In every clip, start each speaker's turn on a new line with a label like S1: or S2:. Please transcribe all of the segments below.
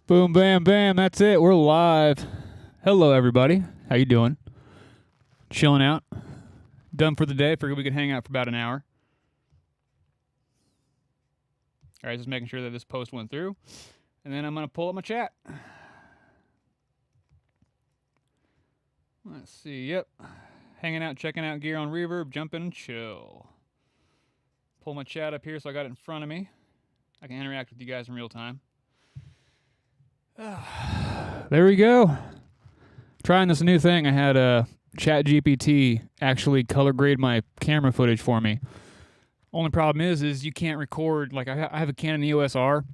S1: Boom, bam, bam. That's it. We're live. Hello, everybody. How you doing? Chilling out. Done for the day. Figured we could hang out for about an hour. All right, just making sure that this post went through. And then I'm going to pull up my chat. Let's see. Yep. Hanging out, checking out gear on Reverb, jumping and chill. Pull my chat up here so I got it in front of me. I can interact with you guys in real time. There we go. Trying this new thing. I had ChatGPT actually color grade my camera footage for me. Only problem is you can't record. Like I have a Canon EOS R,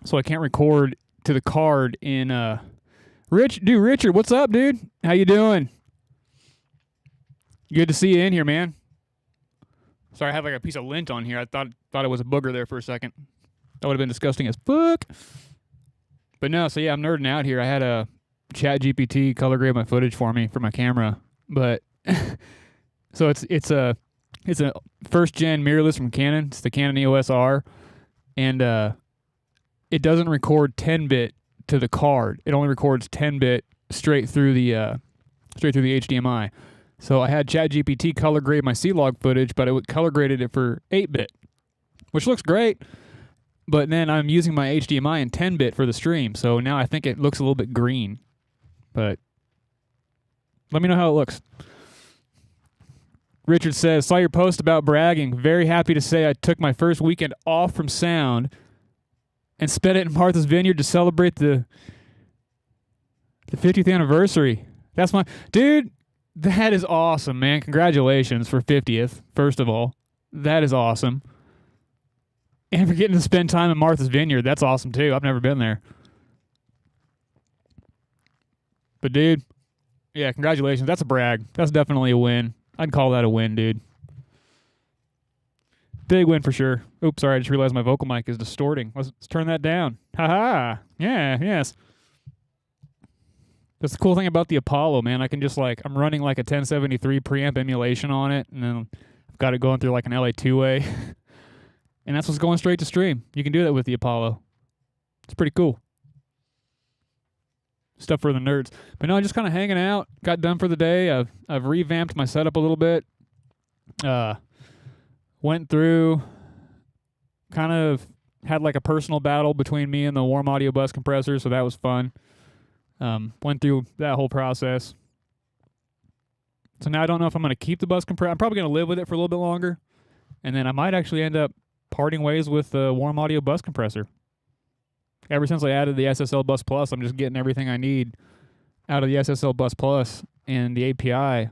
S1: so I can't record to the card in. Richard, what's up, dude? How you doing? Good to see you in here, man. Sorry, I have like a piece of lint on here. I thought it was a booger there for a second. That would have been disgusting as fuck. But no, so yeah, I'm nerding out here. I had a ChatGPT color grade my footage for me for my camera, but so it's a first gen mirrorless from Canon. It's the Canon EOS R, and it doesn't record 10-bit to the card. It only records 10-bit straight through the HDMI. So I had ChatGPT color grade my C-Log footage, but it color graded it for 8-bit, which looks great. But then I'm using my HDMI in 10-bit for the stream, so now I think it looks a little bit green. But let me know how it looks. Richard says, saw your post about bragging. Very happy to say I took my first weekend off from sound and spent it in Martha's Vineyard to celebrate the 50th anniversary. That's my... Dude, that is awesome, man. Congratulations for 50th, first of all. That is awesome. And for getting to spend time in Martha's Vineyard, that's awesome too. I've never been there. But dude, yeah, congratulations. That's a brag. That's definitely a win. I'd call that a win, dude. Big win for sure. Oops, sorry, I just realized my vocal mic is distorting. Let's turn that down. Haha. Yeah, yes. That's the cool thing about the Apollo, man. I can just I'm running like a 1073 preamp emulation on it, and then I've got it going through like an LA two-way. And that's what's going straight to stream. You can do that with the Apollo. It's pretty cool. Stuff for the nerds. But no, just kind of hanging out. Got done for the day. I've revamped my setup a little bit. Went through, kind of had like a personal battle between me and the Warm Audio bus compressor, so that was fun. Went through that whole process. So now I don't know if I'm going to keep the bus compressor. I'm probably going to live with it for a little bit longer. And then I might actually end up parting ways with the Warm Audio bus compressor. Ever since I added the SSL Bus Plus, I'm just getting everything I need out of the SSL Bus Plus and the API.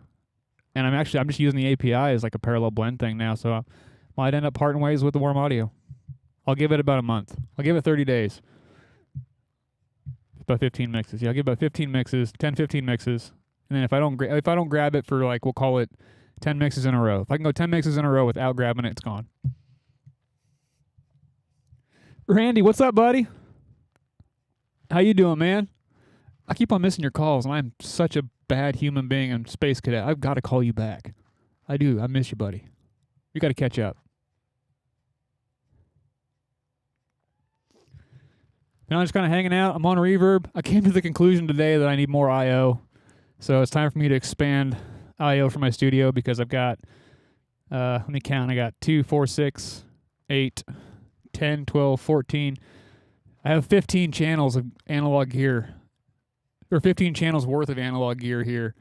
S1: And I'm just using the API as like a parallel blend thing now, so I might end up parting ways with the Warm Audio. I'll give it about a month. I'll give it 30 days. About 15 mixes. Yeah, I'll give about 15 mixes, 10, 15 mixes. And then if I don't grab it for we'll call it 10 mixes in a row. If I can go 10 mixes in a row without grabbing it, it's gone. Randy, what's up, buddy? How you doing, man? I keep on missing your calls, and I'm such a bad human being and space cadet. I've got to call you back. I do. I miss you, buddy. You got to catch up. Now I'm just kind of hanging out. I'm on Reverb. I came to the conclusion today that I need more I/O, so it's time for me to expand I/O for my studio because I've got, let me count, I got 2, 4, 6, 8, 10, 12, 14. I have 15 channels of analog gear, or 15 channels worth of analog gear here,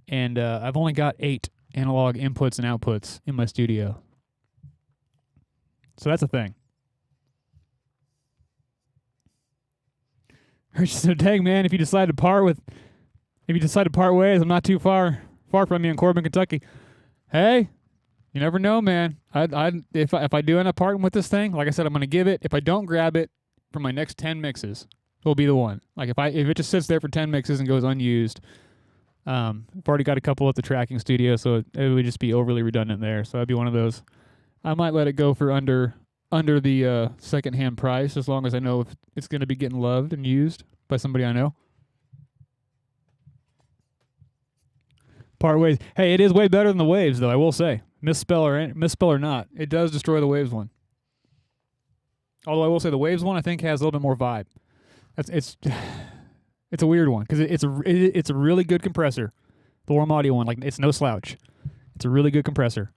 S1: and I've only got 8 analog inputs and outputs in my studio. So that's a thing. So dang, man, if you decide to part ways, I'm not too far from you in Corbin, Kentucky. Hey, you never know, man. If I do end up parting with this thing, like I said, I'm gonna give it. If I don't grab it for my next 10 mixes, it'll be the one. Like if it just sits there for 10 mixes and goes unused, I've already got a couple at the tracking studio, so it would just be overly redundant there. So that'd be one of those. I might let it go for under the secondhand price, as long as I know if it's going to be getting loved and used by somebody I know. Part ways. Hey, it is way better than the Waves, though, I will say. Misspell or not, it does destroy the Waves one. Although I will say the Waves one, I think, has a little bit more vibe. It's it's a weird one because it's a really good compressor. The Warm Audio one, like it's no slouch. It's a really good compressor.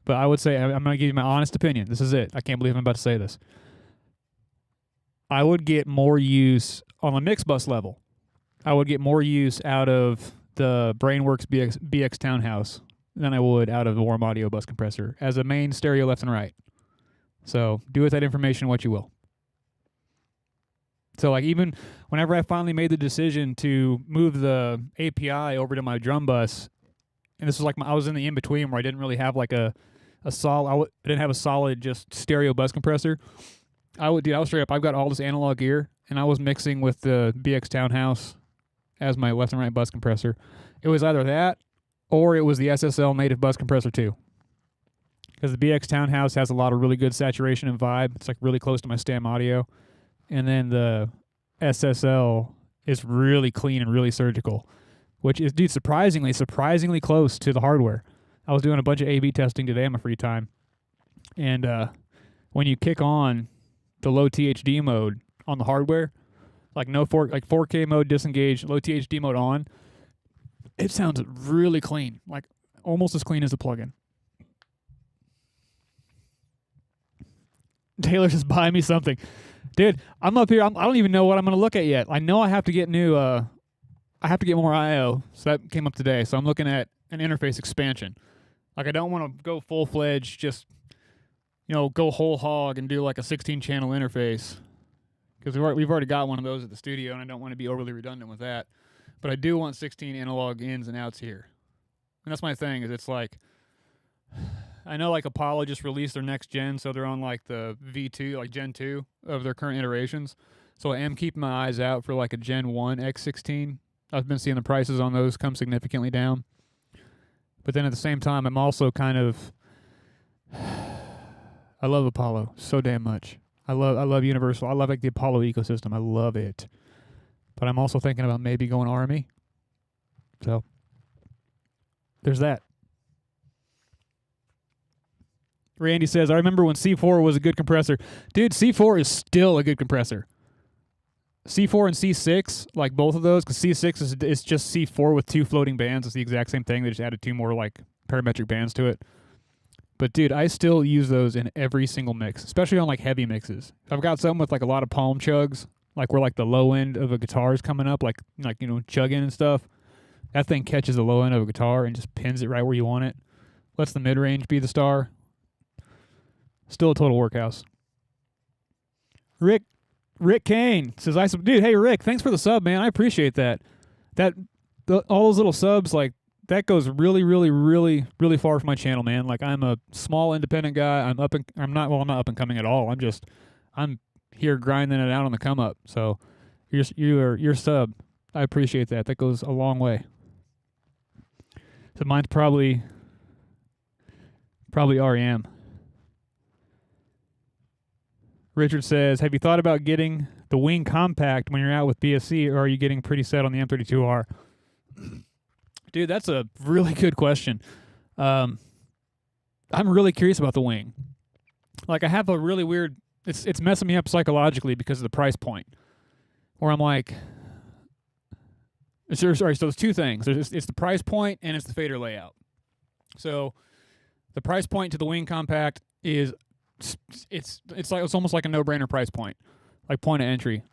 S1: But I would say I'm going to give you my honest opinion. This is it. I can't believe I'm about to say this. I would get more use on a mix bus level. I would get more use out of the Brainworks BX Townhouse than I would out of the Warm Audio bus compressor as a main stereo left and right. So do with that information what you will. So like even whenever I finally made the decision to move the API over to my drum bus, and this was like I was in the in between where I didn't really have like I didn't have a solid just stereo bus compressor. I was straight up. I've got all this analog gear, and I was mixing with the BX Townhouse as my left and right bus compressor. It was either that or it was the SSL native bus compressor too. Because the BX Townhouse has a lot of really good saturation and vibe. It's like really close to my stem audio. And then the SSL is really clean and really surgical, which is, dude, surprisingly close to the hardware. I was doing a bunch of A/B testing today on my free time. And when you kick on the low THD mode on the hardware, like 4K mode disengaged, low THD mode on, it sounds really clean, like almost as clean as the plugin. Taylor just buy me something. Dude, I'm up here. I don't even know what I'm going to look at yet. I know I have to get new, I have to get more I/O. So that came up today. So I'm looking at an interface expansion. Like I don't want to go full-fledged, just, go whole hog and do like a 16-channel interface. Because we've already got one of those at the studio, and I don't want to be overly redundant with that. But I do want 16 analog ins and outs here. And that's my thing, is it's like, I know like Apollo just released their next gen, so they're on like the V2, like Gen 2 of their current iterations. So I am keeping my eyes out for like a Gen 1 X16. I've been seeing the prices on those come significantly down. But then at the same time, I'm also kind of, I love Apollo so damn much. I love Universal. I love like the Apollo ecosystem. I love it. But I'm also thinking about maybe going RME. So there's that. Randy says, I remember when C4 was a good compressor. Dude, C4 is still a good compressor. C4 and C6, like both of those, because C6 is just C4 with 2 floating bands. It's the exact same thing. They just added 2 more like parametric bands to it. But dude, I still use those in every single mix, especially on like heavy mixes. I've got some with like a lot of palm chugs, like where like the low end of a guitar is coming up, like chugging and stuff. That thing catches the low end of a guitar and just pins it right where you want it. Lets the mid range be the star. Still a total workhouse. Rick Kane says, dude, hey Rick, thanks for the sub, man. I appreciate that. All those little subs, like that goes really, really, really, really far for my channel, man. Like I'm a small independent guy. I'm not up and coming at all. I'm here grinding it out on the come up. So your sub, I appreciate that. That goes a long way. So mine's probably REM. Richard says, have you thought about getting the Wing Compact when you're out with BSC, or are you getting pretty set on the M32R? Dude, that's a really good question. I'm really curious about the Wing. Like, I have a really weird... It's messing me up psychologically because of the price point. Where I'm like... Sorry, so there's 2 things. It's the price point and it's the fader layout. So, the price point to the Wing Compact is... It's almost like a no-brainer price point, like point of entry,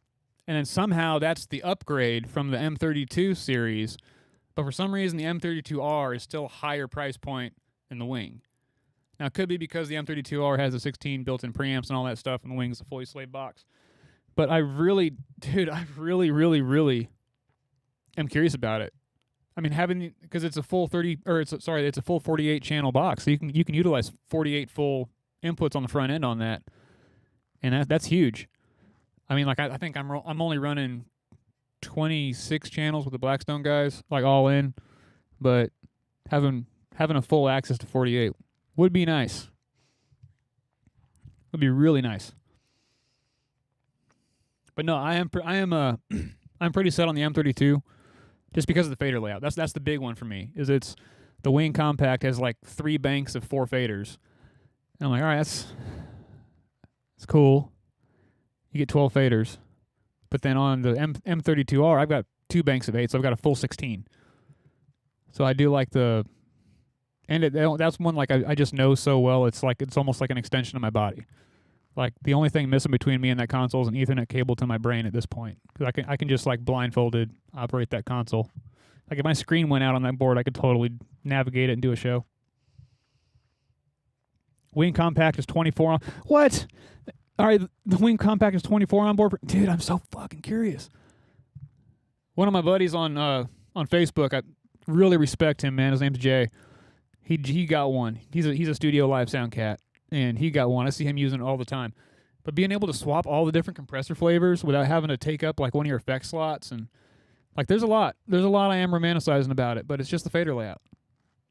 S1: and then somehow that's the upgrade from the M32 series, but for some reason the M32R is still a higher price point than the Wing. Now it could be because the M32R has the 16 built-in preamps and all that stuff, and the Wing's a fully slaved box. But I really am curious about it. I mean, because it's a full it's a full 48 channel box, so you can utilize 48 full inputs on the front end on that, and that's huge. I mean, like I think I'm only running 26 channels with the Blackstone guys, like all in, but having a full access to 48 would be nice. Would be really nice. But no, I'm pretty set on the M32, just because of the fader layout. That's the big one for me. Is it's the Wing Compact has like 3 banks of 4 faders. And I'm like, all right, that's cool. you get 12 faders. But then on the M32R, I've got 2 banks of 8, so I've got a full 16. So I do like that's one like I just know so well. It's almost like an extension of my body. Like the only thing missing between me and that console is an Ethernet cable to my brain at this point. Because I can just like blindfolded operate that console. Like if my screen went out on that board, I could totally navigate it and do a show. Wing Compact is 24 on. What? All right, the Wing Compact is 24 on board. Dude, I'm so fucking curious. One of my buddies on Facebook, I really respect him, man. His name's Jay. He got one. He's a Studio Live sound cat, and he got one. I see him using it all the time. But being able to swap all the different compressor flavors without having to take up like one of your effect slots, and like there's a lot I am romanticizing about it, but it's just the fader layout.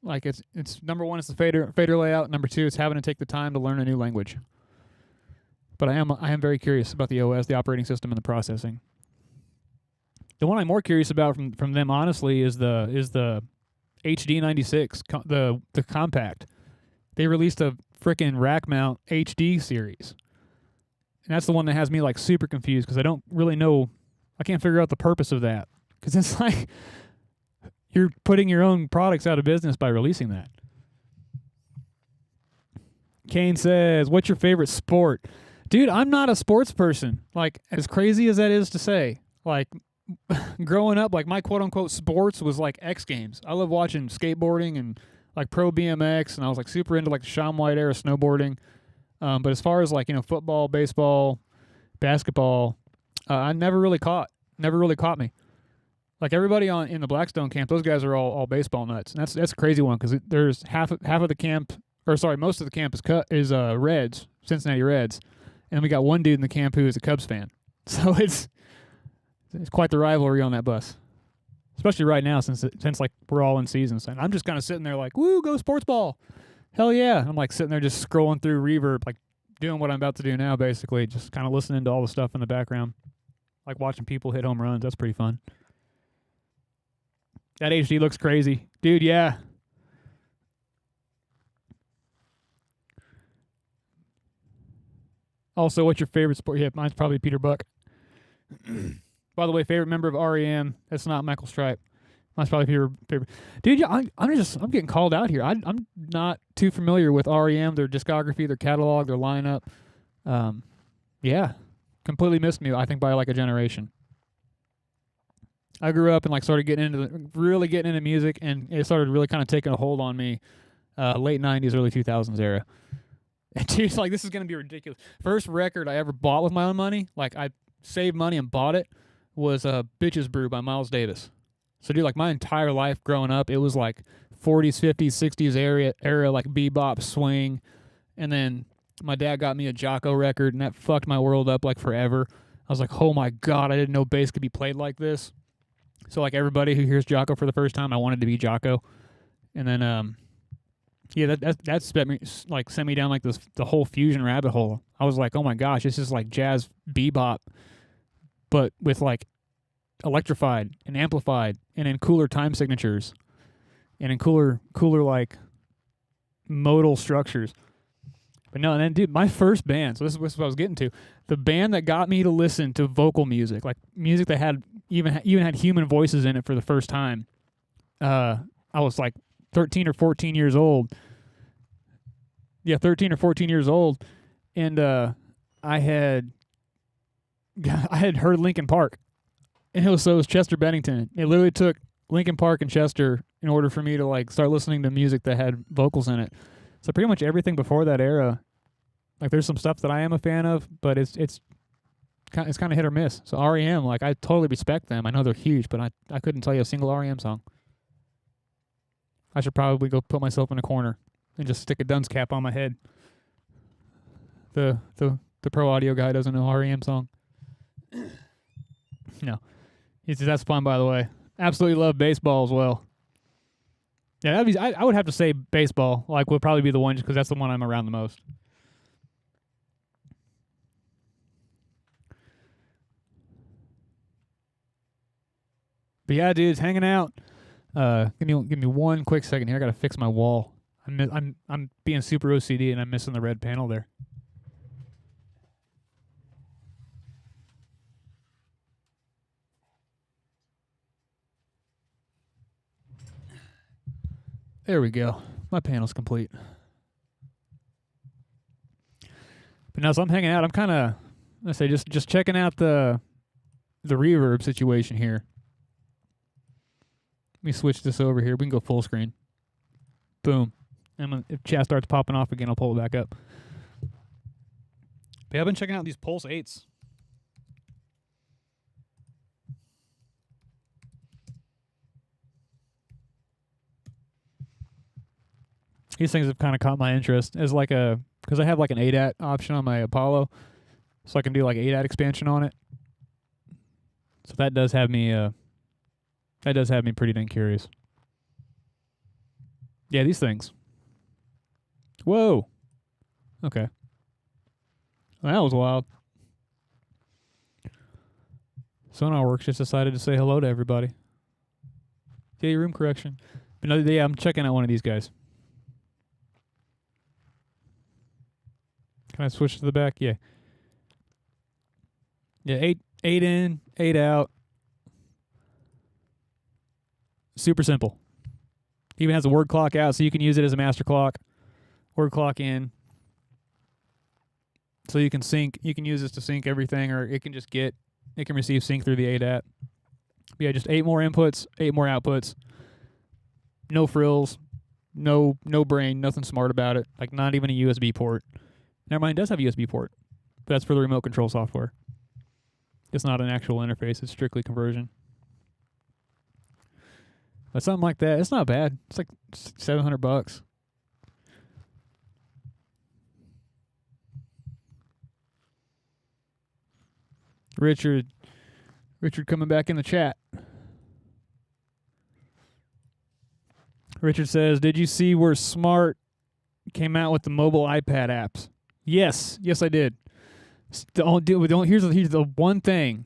S1: Like it's number one, it's the fader layout. Number two, it's having to take the time to learn a new language. But I am very curious about the OS, the operating system, and the processing. The one I'm more curious about from them, honestly, is the HD96, the compact. They released a frickin' rack mount HD series, and that's the one that has me like super confused because I don't really know. I can't figure out the purpose of that because it's like you're putting your own products out of business by releasing that. Kane says, "What's your favorite sport?" Dude, I'm not a sports person. Like, as crazy as that is to say, like, growing up, like, my quote-unquote sports was, like, X Games. I love watching skateboarding and, like, pro BMX, and I was, like, super into, like, the Shaun White era snowboarding. But as far as, like, you know, football, baseball, basketball, I never really caught me. Like, everybody in the Blackstone camp, those guys are all baseball nuts. And that's a crazy one because there's half of the camp, most of the camp is Reds, Cincinnati Reds. And we got one dude in the camp who is a Cubs fan. So it's quite the rivalry on that bus. Especially right now since like we're all in season. And I'm just kind of sitting there like, woo, go sports ball. Hell yeah. I'm like sitting there just scrolling through Reverb, like doing what I'm about to do now basically. Just kind of listening to all the stuff in the background. Like watching people hit home runs. That's pretty fun. That HD looks crazy. Dude, yeah. Also, what's your favorite sport? Yeah, mine's probably Peter Buck. By the way, favorite member of REM? That's not Michael Stipe. Mine's probably favorite. Dude, yeah, I'm getting called out here. I'm not too familiar with REM, their discography, their catalog, their lineup. Yeah, completely missed me. I think by like a generation. I grew up and like started getting into music, and it started really kind of taking a hold on me. Late '90s, early 2000s era. And dude, like this is gonna be ridiculous. First record I ever bought with my own money, like I saved money and bought it, was "Bitches Brew" by Miles Davis. So dude, like my entire life growing up, it was like 40s, 50s, 60s era like bebop swing, and then my dad got me a Jocko record, and that fucked my world up like forever. I was like, oh my god, I didn't know bass could be played like this. So like everybody who hears Jocko for the first time, I wanted to be Jocko, and then yeah, that sent me down like the whole fusion rabbit hole. I was like, oh my gosh, this is like jazz bebop, but with like electrified and amplified and in cooler time signatures and in cooler like modal structures. But no, and then dude, my first band, so this is what I was getting to. The band that got me to listen to vocal music, like music that had even had human voices in it for the first time. I was like 13 or 14 years old. Yeah, 13 or 14 years old. And I had heard Linkin Park. And it was Chester Bennington. It literally took Linkin Park and Chester in order for me to like start listening to music that had vocals in it. So pretty much everything before that era, like there's some stuff that I am a fan of, but it's kind of hit or miss. So REM, like I totally respect them. I know they're huge, but I couldn't tell you a single REM song. I should probably go put myself in a corner and just stick a dunce cap on my head. The pro audio guy doesn't know REM song. No. He says that's fun, by the way. Absolutely love baseball as well. Yeah, I would have to say baseball. Like would probably be the one just because that's the one I'm around the most. But yeah, dudes, hanging out. Give me one quick second here. I gotta fix my wall. I'm being super OCD and I'm missing the red panel there. There we go. My panel's complete. But now, so I'm hanging out. I'm kind of, let's say, just checking out the reverb situation here. Let me switch this over here. We can go full screen. Boom. And if chat starts popping off again, I'll pull it back up. But yeah, I've been checking out these Pulse 8s. These things have kind of caught my interest as like because I have like an ADAT option on my Apollo, so I can do like ADAT expansion on it. So that does have me pretty dang curious. Yeah, these things. Whoa. Okay. Well, that was wild. SonarWorks just decided to say hello to everybody. Yeah, room correction. But no, yeah, I'm checking out one of these guys. Can I switch to the back? Yeah. Yeah, eight in, 8 out. Super simple. Even has a word clock out, so you can use it as a master clock. Word clock in. So you can sync. You can use this to sync everything, or it can receive sync through the ADAT. But yeah, just 8 more inputs, 8 more outputs. No frills, no brain, nothing smart about it. Like not even a USB port. Never mind, it does have a USB port, but that's for the remote control software. It's not an actual interface. It's strictly conversion. But something like that, it's not bad. It's like $700. Richard coming back in the chat. Richard says, "Did you see where Smart came out with the mobile iPad apps?" Yes, I did. Here's the one thing.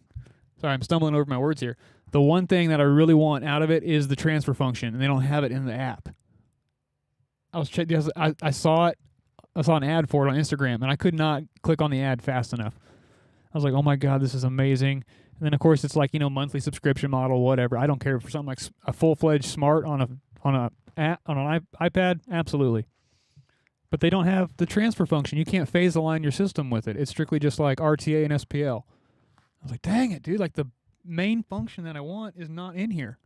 S1: Sorry, I'm stumbling over my words here. The one thing that I really want out of it is the transfer function, and they don't have it in the app. I saw it. I saw an ad for it on Instagram, and I could not click on the ad fast enough. I was like, "Oh my god, this is amazing!" And then of course it's like monthly subscription model, whatever. I don't care for something like a full-fledged Smart on an iPad, absolutely. But they don't have the transfer function. You can't phase align your system with it. It's strictly just like RTA and SPL. I was like, dang it, dude. Like the main function that I want is not in here.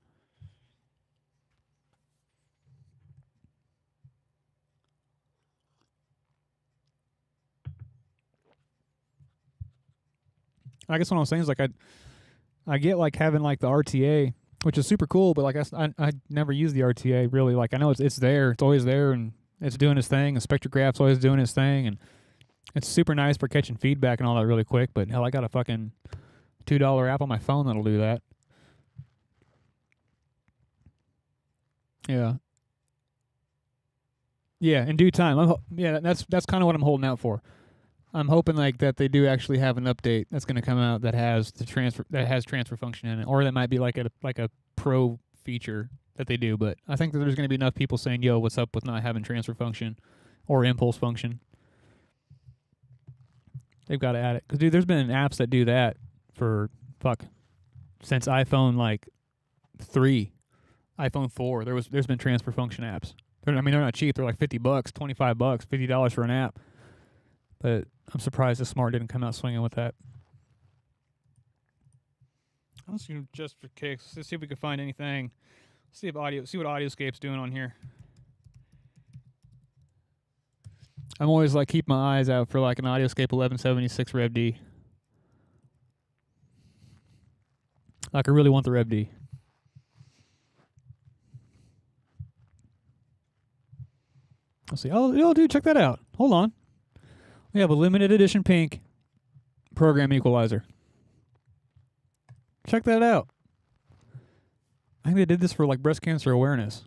S1: I guess what I'm saying is like I get like having like the RTA, which is super cool, but like I never use the RTA really. Like I know it's there. It's always there, and it's doing its thing. The spectrograph's always doing its thing, and it's super nice for catching feedback and all that really quick. But hell, I got a fucking $2 app on my phone that'll do that. Yeah. Yeah, in due time. That's kind of what I'm holding out for. I'm hoping like that they do actually have an update that's going to come out that has transfer function in it, or that might be like a pro feature that they do. But I think that there's going to be enough people saying, "Yo, what's up with not having transfer function or impulse function?" They've got to add it because dude, there's been apps that do that for since iPhone like 3, iPhone 4. There's been transfer function apps. They're not cheap. They're like $50, $25, $50 for an app. But I'm surprised the Smart didn't come out swinging with that. Let's see, just for kicks. Let's see if we can find anything. See what Audioscape's doing on here. I'm always like keep my eyes out for like an Audioscape 1176 Rev D. Like I really want the Rev D. Let's see. Oh, dude, check that out. Hold on. We have a limited edition pink program equalizer. Check that out. I think they did this for like breast cancer awareness.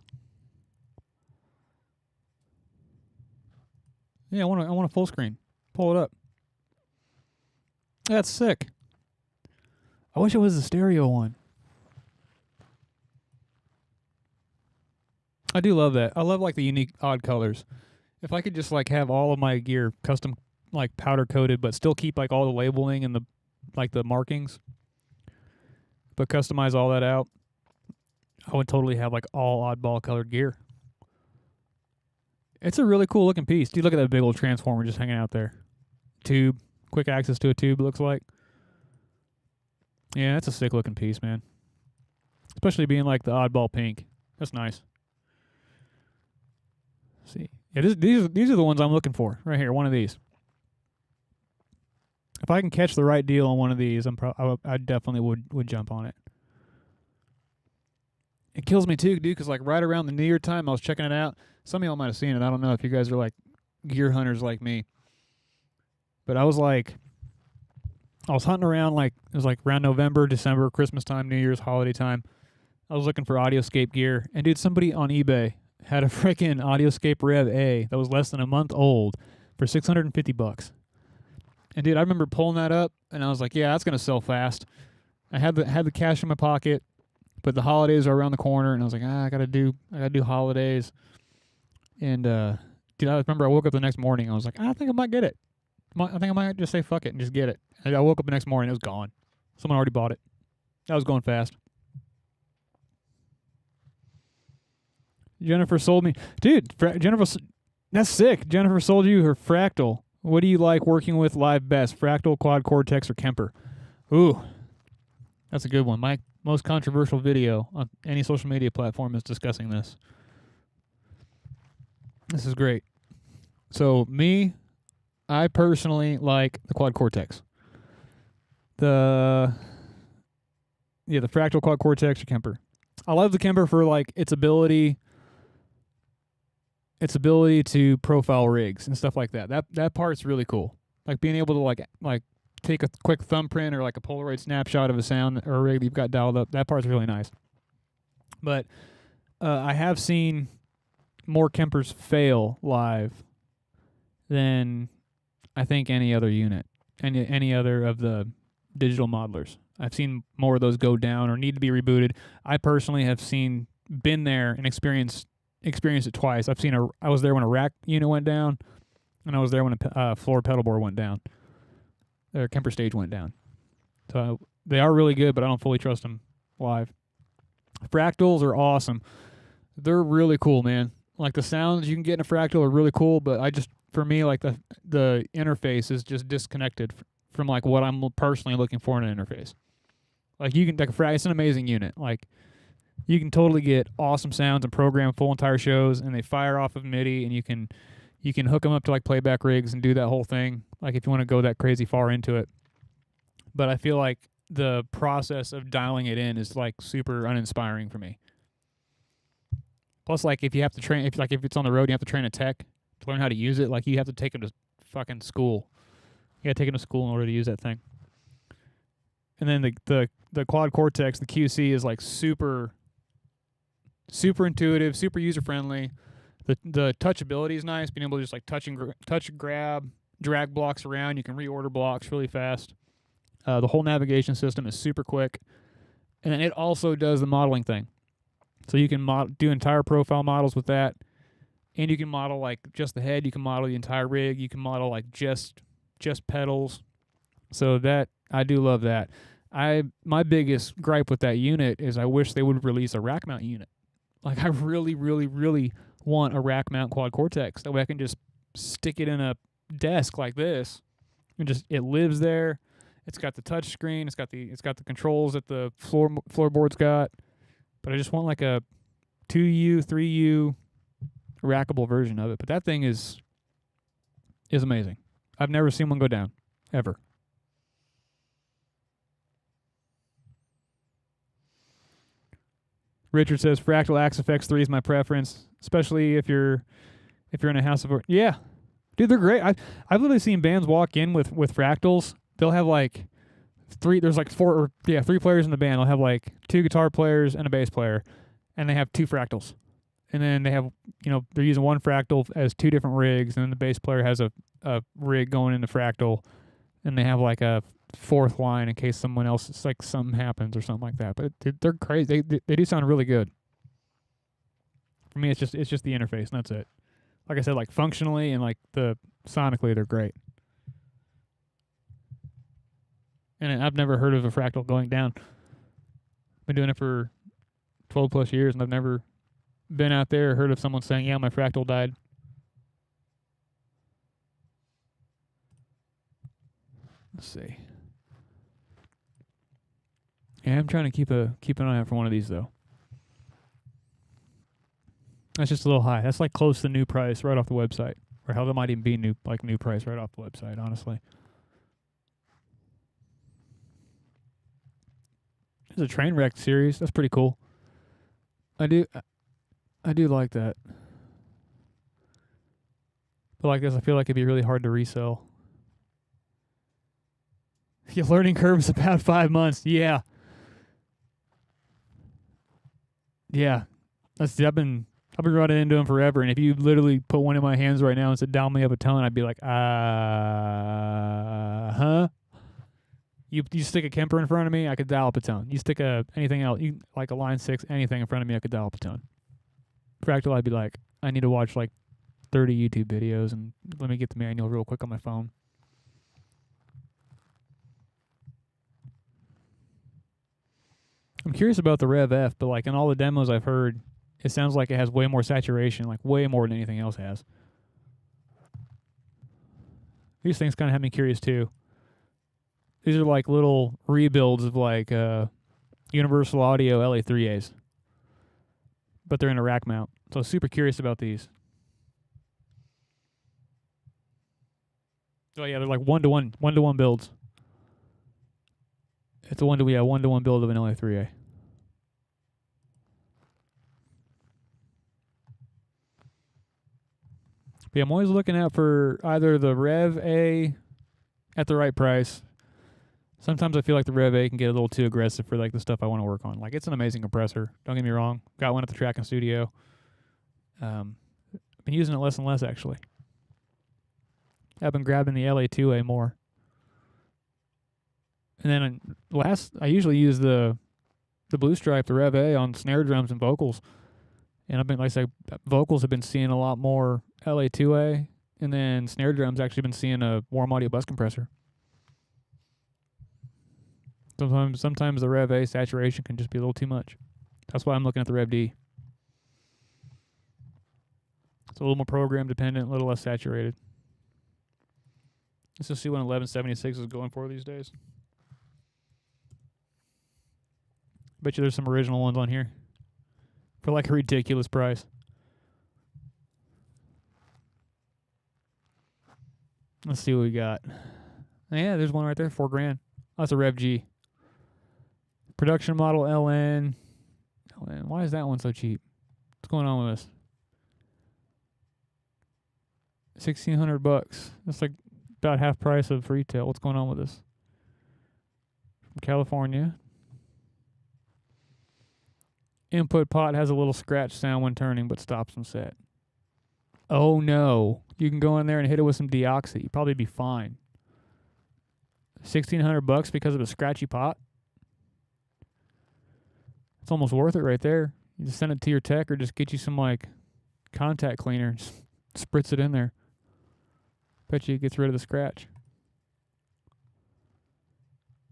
S1: Yeah, I want a full screen. Pull it up. That's sick. I wish it was the stereo one. I do love that. I love like the unique odd colors. If I could just like have all of my gear custom like powder coated, but still keep like all the labeling and the markings, but customize all that out, I would totally have like all oddball colored gear. It's a really cool looking piece. Dude, look at that big old transformer just hanging out there. Tube. Quick access to a tube, looks like. Yeah, that's a sick looking piece, man. Especially being like the oddball pink. That's nice. Let's see. Yeah, these are the ones I'm looking for. Right here, one of these. If I can catch the right deal on one of these, I definitely would jump on it. It kills me too, dude, because like right around the New Year time, I was checking it out. Some of y'all might have seen it. I don't know if you guys are like gear hunters like me. But I was hunting around like, it was like around November, December, Christmas time, New Year's, holiday time. I was looking for Audioscape gear. And dude, somebody on eBay had a freaking Audioscape Rev A that was less than a month old for $650. And dude, I remember pulling that up and I was like, yeah, that's going to sell fast. I had the cash in my pocket, but the holidays are around the corner and I was like, I got to do holidays. And dude, I remember I woke up the next morning. I was like, I think I might get it. I think I might just say fuck it and just get it. And I woke up the next morning, it was gone. Someone already bought it. That was going fast. Jennifer sold me. Dude, Jennifer, that's sick. Jennifer sold you her Fractal. What do you like working with live best? Fractal, Quad Cortex, or Kemper? Ooh, that's a good one. My most controversial video on any social media platform is discussing this. This is great. So I personally like the Quad Cortex. The Fractal, Quad Cortex, or Kemper. I love the Kemper for like its ability to profile rigs and stuff like that. That part's really cool. Like being able to like take a quick thumbprint or like a Polaroid snapshot of a sound or a rig that you've got dialed up. That part's really nice. But I have seen more Kempers fail live than I think any other unit, any other of the digital modelers. I've seen more of those go down or need to be rebooted. I personally have been there and experienced it twice. I was there when a rack unit went down, and I was there when a floor pedal board went down. Their Kemper stage went down. So they are really good, but I don't fully trust them live. Fractals are awesome. They're really cool, man. Like the sounds you can get in a fractal are really cool, but for me, like the interface is just disconnected from like what I'm personally looking for in an interface. Like it's an amazing unit. Like you can totally get awesome sounds and program full entire shows, and they fire off of MIDI, and you can hook them up to like playback rigs and do that whole thing. Like if you want to go that crazy far into it. But I feel like the process of dialing it in is like super uninspiring for me. Plus, like if you have to train, if it's on the road, you have to train a tech to learn how to use it. Like you have to take them to fucking school. You got to take them to school in order to use that thing. And then the Quad Cortex, the QC is like super intuitive, super user friendly. The touchability is nice, being able to just like touch and grab, drag blocks around. You can reorder blocks really fast. The whole navigation system is super quick, and then it also does the modeling thing. So you can do entire profile models with that, and you can model like just the head. You can model the entire rig. You can model like just pedals. So that I do love that. My biggest gripe with that unit is I wish they would release a rack mount unit. Like I really, really, really want a rack mount Quad Cortex. That way I can just stick it in a desk like this, and just it lives there. It's got the touch screen. It's got the controls that the floorboard's got. But I just want like a 2U, 3U rackable version of it. But that thing is amazing. I've never seen one go down, ever. Richard says Fractal Axe FX 3 is my preference, especially if you're in a house of yeah, dude, they're great. I've literally seen bands walk in with Fractals. They'll have like three players in the band. They'll have like 2 guitar players and a bass player, and they have 2 Fractals. And then they have, they're using one Fractal as 2 different rigs, and then the bass player has a rig going into Fractal, and they have like a 4th line in case someone else, it's like something happens or something like that. But they're crazy. They do sound really good. For me, it's just the interface, and that's it. Like I said, like functionally and like sonically, they're great. And I've never heard of a Fractal going down. Been doing it for 12 plus years, and I've never been out there or heard of someone saying, yeah, my Fractal died. Let's see. Yeah, I'm trying to keep an eye out for one of these though. That's just a little high. That's like close to new price right off the website. Or hell, that might even be new price right off the website, honestly. It's a train wreck series. That's pretty cool. I do like that. But like this, I feel like it'd be really hard to resell. Your learning curve is about 5 months. Yeah. Yeah. I've been running into them forever, and if you literally put one in my hands right now and said dial me up a tone, I'd be like, huh? You stick a Kemper in front of me, I could dial up a tone. You stick anything else, like a Line 6, anything in front of me, I could dial up a tone. Fractal, I'd be like, I need to watch like 30 YouTube videos and let me get the manual real quick on my phone. I'm curious about the Rev F, but like in all the demos I've heard, it sounds like it has way more saturation, like way more than anything else has. These things kind of have me curious too. These are like little rebuilds of like Universal Audio LA3As. But they're in a rack mount. So super curious about these. Oh yeah, they're like one-to-one builds. It's a one-to-one build of an LA3A. But yeah, I'm always looking out for either the Rev A at the right price. Sometimes I feel like the Rev A can get a little too aggressive for like the stuff I want to work on. Like it's an amazing compressor. Don't get me wrong. Got one at the track and studio. Been using it less and less actually. I've been grabbing the LA2A more. And then I usually use the Blue Stripe, the Rev A on snare drums and vocals. And I've been, like I said, vocals have been seeing a lot more LA2A, and then snare drums actually been seeing a warm audio bus compressor. Sometimes the Rev A saturation can just be a little too much. That's why I'm looking at the Rev D. It's a little more program dependent, a little less saturated. Let's just see what an 1176 is going for these days. Bet you there's some original ones on here for like a ridiculous price. Let's see what we got. Yeah, there's one right there, $4,000. That's a Rev G. Production model LN. Why is that one so cheap? What's going on with this? $1,600. That's like about half price of retail. What's going on with this? From California. Input pot has a little scratch sound when turning, but stops when set. Oh no. You can go in there and hit it with some deoxy. You'd probably be fine. $1,600 because of a scratchy pot? It's almost worth it right there. You just send it to your tech or just get you some like contact cleaner. Just spritz it in there. Bet you it gets rid of the scratch.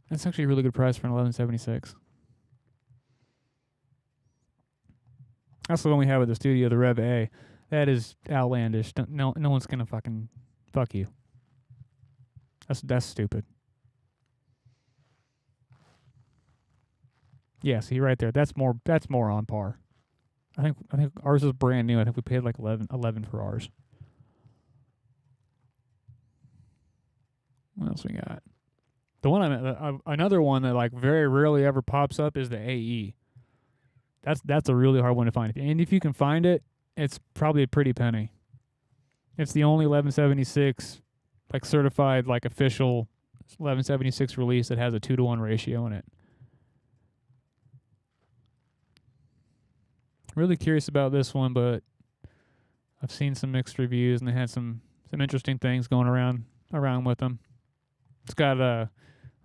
S1: That's actually a really good price for an 1176. That's the one we have at the studio, the Rev A. That is outlandish. No one's gonna fucking fuck you. That's stupid. Yeah, see right there. That's more on par. I think ours is brand new. I think we paid like 11 for ours. What else we got? The one another one that like very rarely ever pops up is the AE. That's a really hard one to find. And if you can find it, it's probably a pretty penny. It's the only 1176 like certified like official 1176 release that has a 2-to-1 ratio in it. Really curious about this one, but I've seen some mixed reviews and they had some interesting things going around with them. It's got a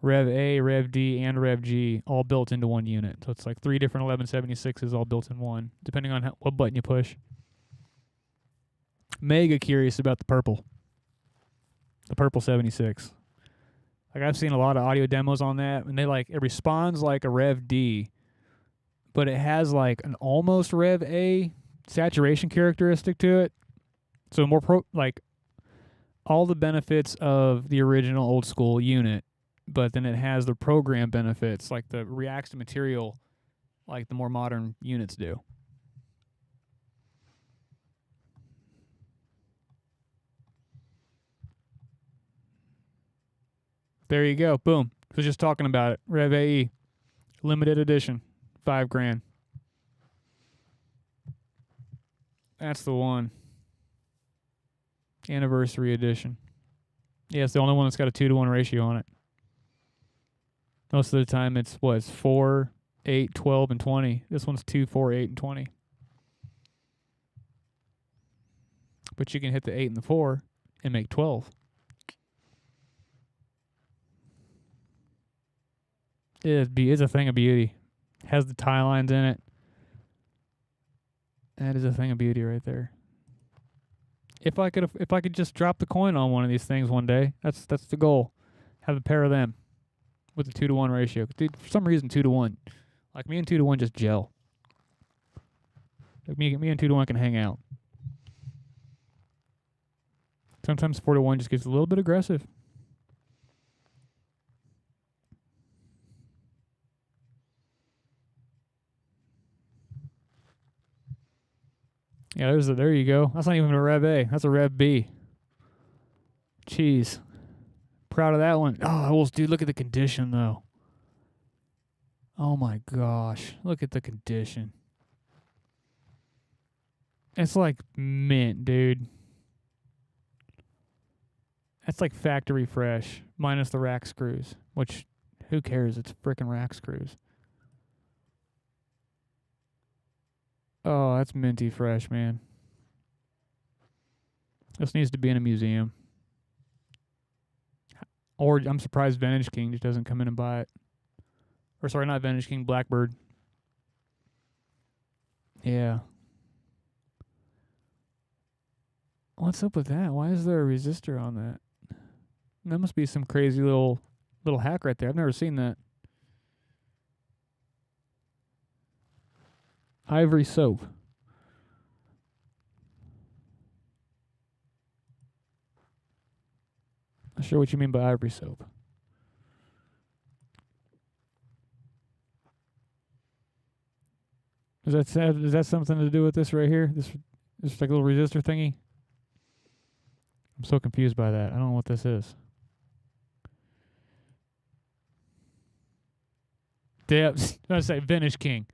S1: Rev A, Rev D, and Rev G all built into one unit. So it's like 3 different 1176s all built in one, depending on what button you push. Mega curious about the purple 76. Like I've seen a lot of audio demos on that, and it responds like a Rev D, but it has like an almost Rev A saturation characteristic to it. So more all the benefits of the original old school unit, but then it has the program benefits, like the reacts to material, like the more modern units do. There you go. Boom. I was just talking about it. Rev AE. Limited edition. $5,000. That's the one. Anniversary edition. Yeah, it's the only one that's got a 2-to-1 ratio on it. Most of the time it's 4, 8, 12, and 20. This one's 2, 4, 8, and 20. But you can hit the 8 and the 4 and make 12. It's a thing of beauty. Has the tie lines in it. That is a thing of beauty right there. If I could just drop the coin on one of these things one day, that's the goal. Have a pair of them with a 2-to-1 ratio. Dude, for some reason 2-to-1, like me and 2-to-1 just gel. Like me and 2-to-1 can hang out. Sometimes 4-to-1 just gets a little bit aggressive. Yeah, there you go. That's not even a Rev A. That's a Rev B. Jeez. Proud of that one. Oh, well, dude, look at the condition, though. Oh, my gosh. Look at the condition. It's like mint, dude. That's like factory fresh, minus the rack screws, which, who cares? It's frickin' rack screws. Oh, that's minty fresh, man. This needs to be in a museum. Or I'm surprised Vintage King just doesn't come in and buy it. Or sorry, not Vintage King, Blackbird. Yeah. What's up with that? Why is there a resistor on that? That must be some crazy little hack right there. I've never seen that. Ivory soap. Not sure what you mean by ivory soap. Is that something to do with this right here? This like a little resistor thingy? I'm so confused by that. I don't know what this is. I was going to say Vintage King.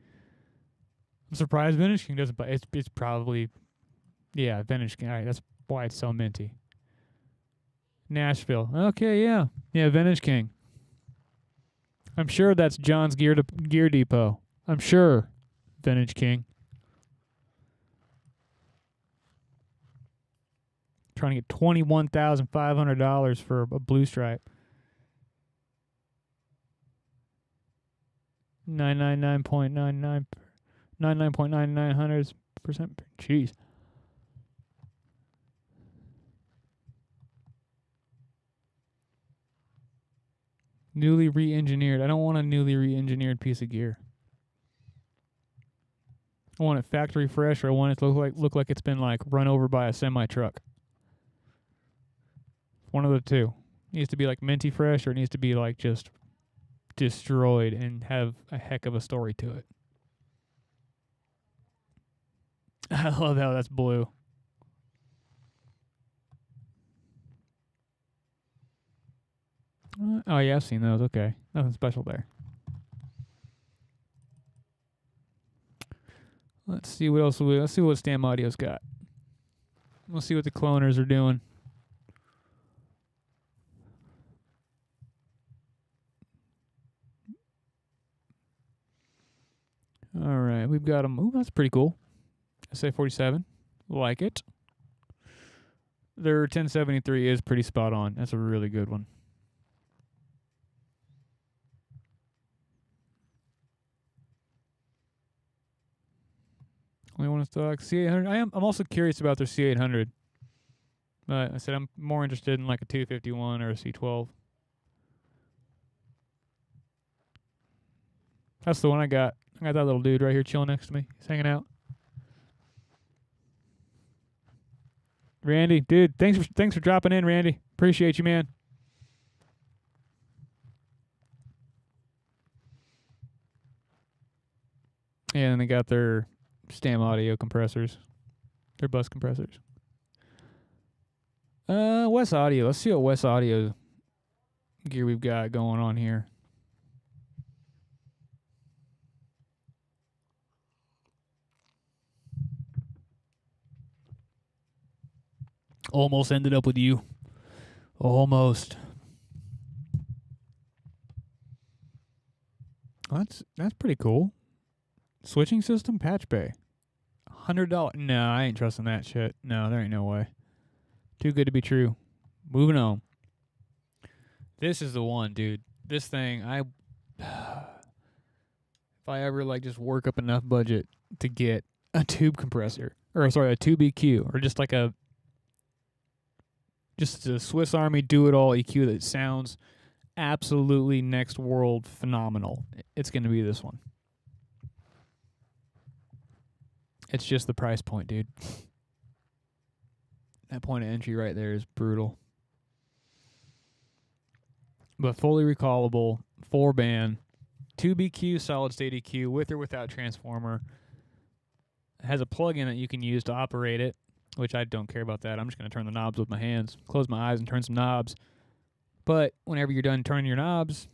S1: I'm surprised Vintage King doesn't buy it. It's probably, yeah, Vintage King. All right, that's why it's so minty. Nashville. Okay, yeah. Yeah, Vintage King. I'm sure that's John's Gear Depot. I'm sure. Vintage King. Trying to get $21,500 for a blue stripe. 99.99%. Jeez. Newly re-engineered. I don't want a newly re-engineered piece of gear. I want it factory fresh, or I want it to look like it's been like run over by a semi truck. One of the two. It needs to be like minty fresh, or it needs to be like just destroyed and have a heck of a story to it. I love how that's blue. Oh yeah, I've seen those. Okay, nothing special there. Let's see what else. Let's see what Stam Audio's got. We'll see what the cloners are doing. All right, we've got them. Ooh, that's pretty cool. SA47, like it. Their 1073 is pretty spot on. That's a really good one. Only one in stock. C800. I'm also curious about their C800. But I said I'm more interested in like a 251 or a C12. That's the one I got. I got that little dude right here chilling next to me. He's hanging out. Randy, dude, thanks for dropping in, Randy. Appreciate you, man. And they got their Stam Audio compressors, their bus compressors. West Audio. Let's see what West Audio gear we've got going on here. Almost ended up with you. Almost. That's pretty cool. Switching system, patch bay. $100. No, I ain't trusting that shit. No, there ain't no way. Too good to be true. Moving on. This is the one, dude. This thing, if I ever like just work up enough budget to get a tube compressor, or sorry, a tube EQ, or just like a Swiss Army do-it-all EQ that sounds absolutely next world phenomenal, it's going to be this one. It's just the price point, dude. That point of entry right there is brutal. But fully recallable, 4-band, tube EQ, solid state EQ, with or without transformer. It has a plug-in that you can use to operate it, which I don't care about that. I'm just going to turn the knobs with my hands, close my eyes and turn some knobs. But whenever you're done turning your knobs,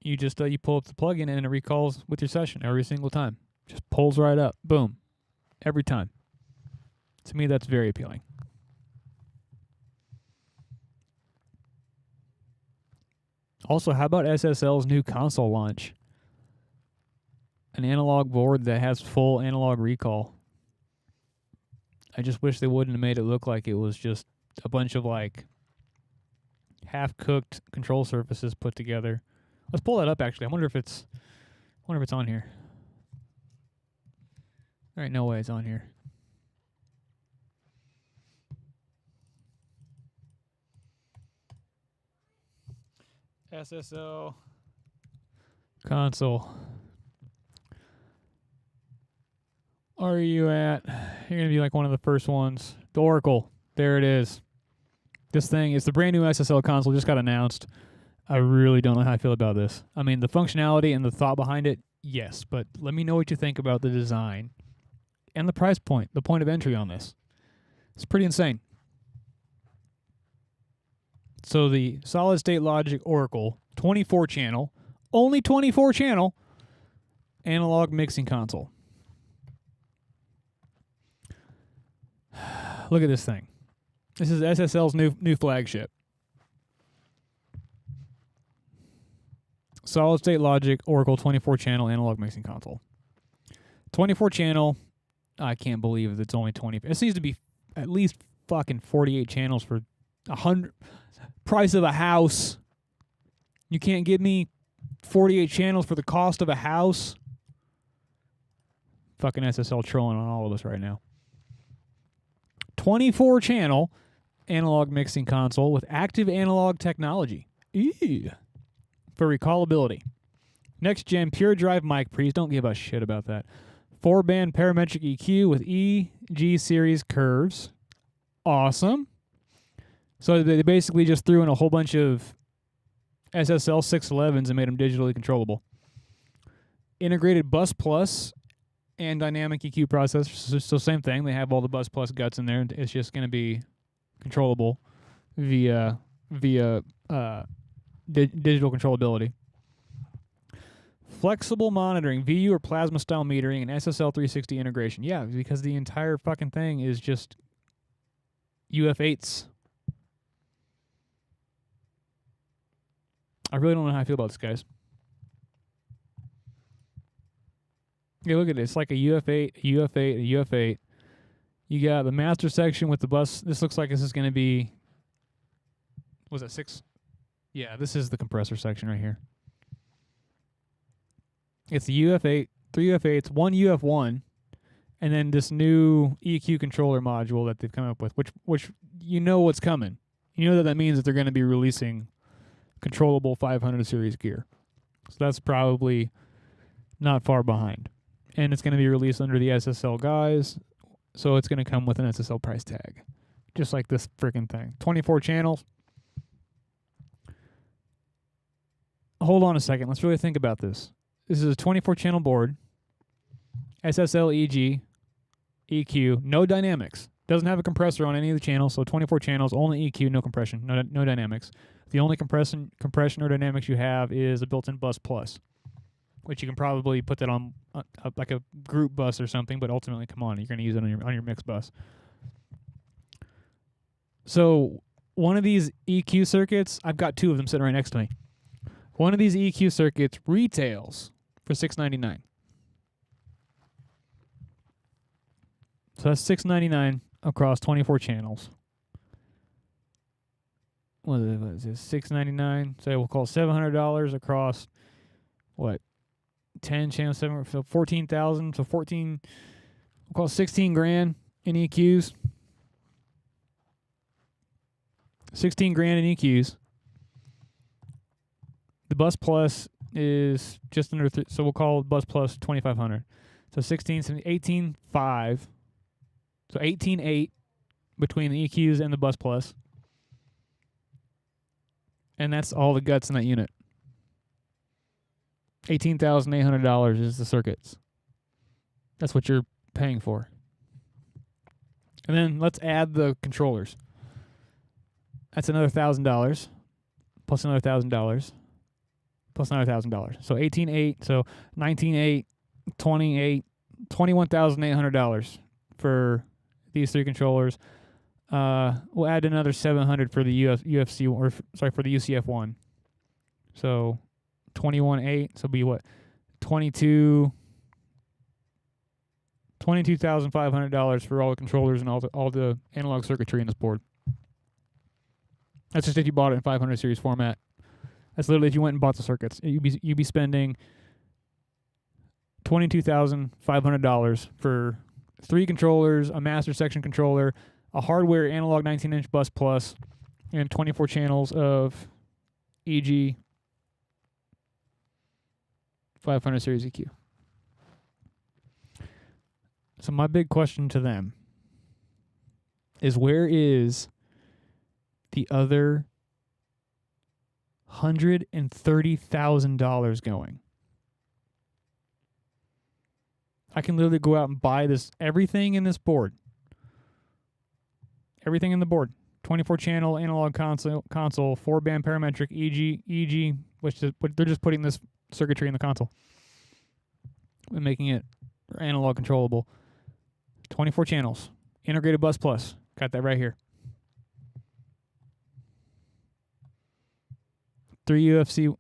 S1: you just you pull up the plug-in and it recalls with your session every single time. Just pulls right up. Boom. Every time. To me, that's very appealing. Also, how about SSL's new console launch? An analog board that has full analog recall. I just wish they wouldn't have made it look like it was just a bunch of like half-cooked control surfaces put together. Let's pull that up actually. I wonder if it's on here. All right, no way it's on here. SSL console. Are you at? You're going to be like one of the first ones. The Oracle. There it is. This thing is the brand new SSL console, just got announced. I really don't know how I feel about this. I mean, the functionality and the thought behind it, yes, but let me know what you think about the design and the price point, the point of entry on this. It's pretty insane. So the solid state logic Oracle 24 channel, only 24 channel analog mixing console. Look at this thing. This is SSL's new flagship. Solid state logic Oracle 24 channel analog mixing console. 24 channel. I can't believe it's only 20. It seems to be at least fucking 48 channels for 100. Price of a house. You can't give me 48 channels for the cost of a house. Fucking SSL trolling on all of us right now. 24 channel analog mixing console with active analog technology. Ew. For recallability. Next gen pure drive mic pre's. Don't give a shit about that. 4-band parametric EQ with EG series curves. Awesome. So they basically just threw in a whole bunch of SSL 611s and made them digitally controllable. Integrated Bus Plus and dynamic EQ processors. So same thing. They have all the Bus Plus guts in there. It's just going to be controllable via digital controllability. Flexible monitoring, VU or plasma style metering, and SSL 360 integration. Yeah, because the entire fucking thing is just UF8s. I really don't know how I feel about this, guys. Yeah, look at it. It's like a UF8, a UF8, a UF8. You got the master section with the bus. This looks like this is going to be, was that 6? Yeah, this is the compressor section right here. It's the UF8, 3 UF8s, 1 UF1, and then this new EQ controller module that they've come up with, which you know what's coming. You know that means that they're going to be releasing controllable 500 series gear. So that's probably not far behind. And it's going to be released under the SSL guise, so it's going to come with an SSL price tag. just like this freaking thing. 24 channels. Hold on a second. Let's really think about this. This is a 24 channel board. SSL, EG, EQ, no dynamics. Doesn't have a compressor on any of the channels, so 24 channels, only EQ, no compression, no dynamics. The only compression or dynamics you have is a built-in bus plus, which you can probably put that on like a group bus or something, but ultimately, come on, you're going to use it on your mix bus. So one of these EQ circuits, I've got two of them sitting right next to me. One of these EQ circuits retails for $699. So that's $699 across 24 channels. What is it? $699. So we'll call it $700 across what? 10 channels, so 14,000. So 14. We'll call it 16 grand in EQs. 16 grand in EQs. The Bus Plus is just under, so we'll call Bus Plus 2,500. So 16, 18.5. So 18.8 between the EQs and the Bus Plus. And that's all the guts in that unit. $18,800 is the circuits. That's what you're paying for. And then let's add the controllers. That's another $1,000 plus another $1,000 plus another $1,000. So 18.8, so 19.8, 28, $21,800 for these three controllers. We'll add another $700 for the UFC, or for the UCF one. So 21.8, so it'll be what? $22,500 for all the controllers and all the analog circuitry in this board. That's just if you bought it in 500 series format. That's literally if you went and bought the circuits. You'd be spending $22,500 for 3 controllers, a master section controller, a hardware analog 19-inch bus plus, and 24 channels of EG 500 series EQ. So my big question to them is, where is the other $130,000 going? I can literally go out and buy everything in this board. Everything in the board. 24 channel analog console, 4-band parametric, EG, which is, they're just putting this circuitry in the console and making it analog controllable. 24 channels. Integrated bus plus. Got that right here. 3 UFC,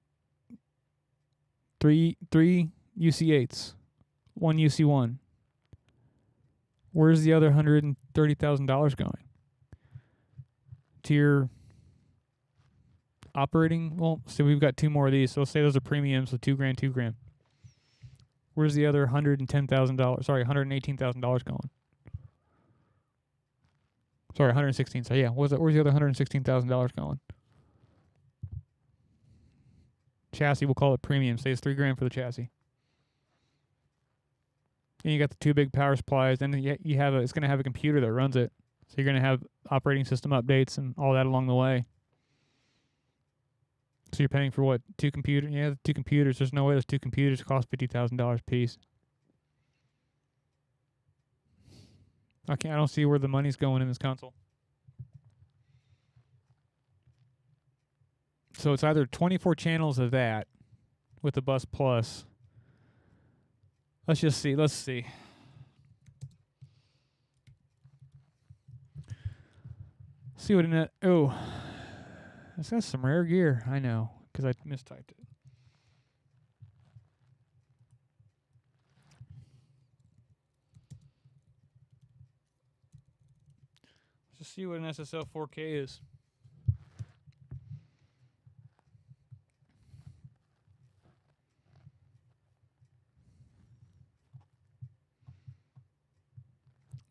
S1: 3 UC8s, 1 UC1. Where's the other $130,000 going? To your operating? Well, so we've got 2 more of these. So let's say those are premiums, so $2,000, $2,000. Where's the other $118,000 going? Sorry, 116. So yeah, where's the other $116,000 going? Chassis, we'll call it premium. Say it's $3,000 for the chassis. And you got the 2 big power supplies, and you have it's going to have a computer that runs it. So you're going to have operating system updates and all that along the way. So you're paying for what? 2 computers? Yeah, 2 computers. There's no way those 2 computers cost $50,000 a piece. I don't see where the money's going in this console. So it's either 24 channels of that with the Bus Plus. Let's see. See what in it. Oh, this got some rare gear. I know, because I mistyped it. Let's just see what an SSL 4K is.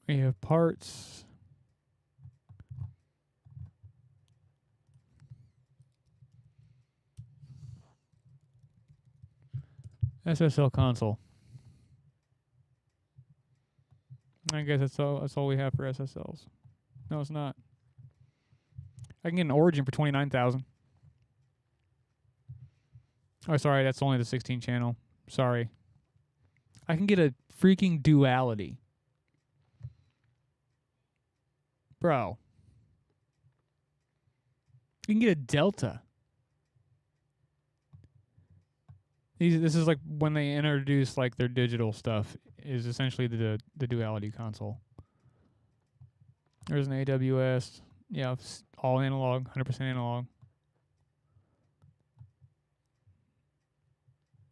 S1: We have parts. SSL console. I guess that's all we have for SSLs. No, it's not. I can get an Origin for $29,000. Oh, sorry, that's only the 16 channel. Sorry. I can get a freaking Duality. Bro. You can get a Delta. This is like when they introduce like their digital stuff is essentially the Duality console. There's an AWS. Yeah, all analog, 100% analog.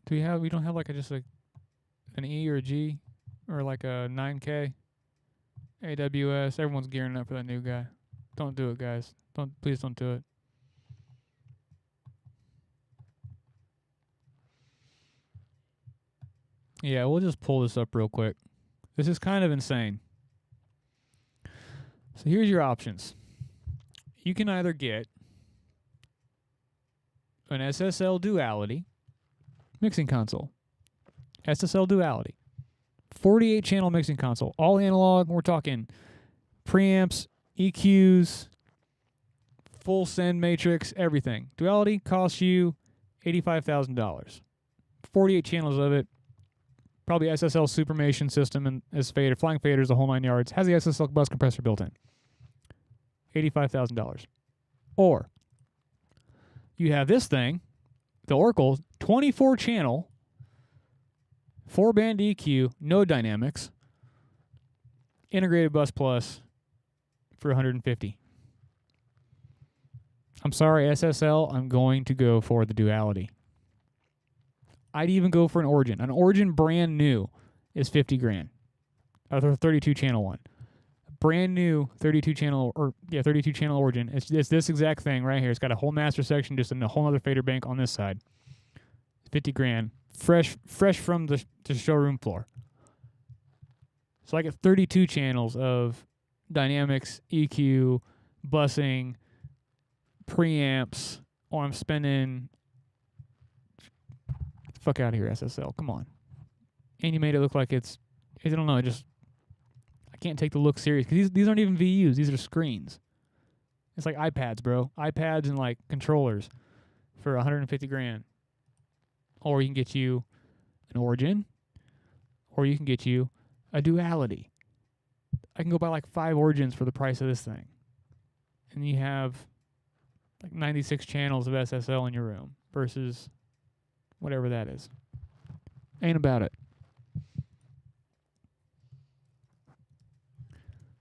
S1: We don't have like just like an E or a G or like a 9K AWS. Everyone's gearing up for that new guy. Don't do it, guys. Please don't do it. Yeah, we'll just pull this up real quick. This is kind of insane. So here's your options. You can either get an SSL Duality mixing console. SSL Duality. 48 channel mixing console. All analog. We're talking preamps, EQs, full send matrix, everything. Duality costs you $85,000. 48 channels of it. Probably SSL Supermation system and is fader, flying faders, the whole 9 yards. Has the SSL bus compressor built in. $85,000. Or you have this thing, the Oracle 24 channel, 4-band EQ, no dynamics, integrated bus plus for $150. I'm sorry, SSL. I'm going to go for the Duality. I'd even go for an Origin. An Origin brand new is $50,000. A 32 channel one. Brand new 32 channel 32 channel Origin. It's this exact thing right here. It's got a whole master section, just in a whole other fader bank on this side. $50,000. Fresh from the showroom floor. So I get 32 channels of dynamics, EQ, busing, preamps, or I'm spending. Fuck out of here, SSL. Come on. And you made it look like I don't know, I can't take the look serious. Because these aren't even VUs. These are screens. It's like iPads, bro. iPads and like controllers for $150,000. Or you can get you an Origin. Or you can get you a Duality. I can go buy like 5 Origins for the price of this thing. And you have like 96 channels of SSL in your room versus whatever that is. Ain't about it.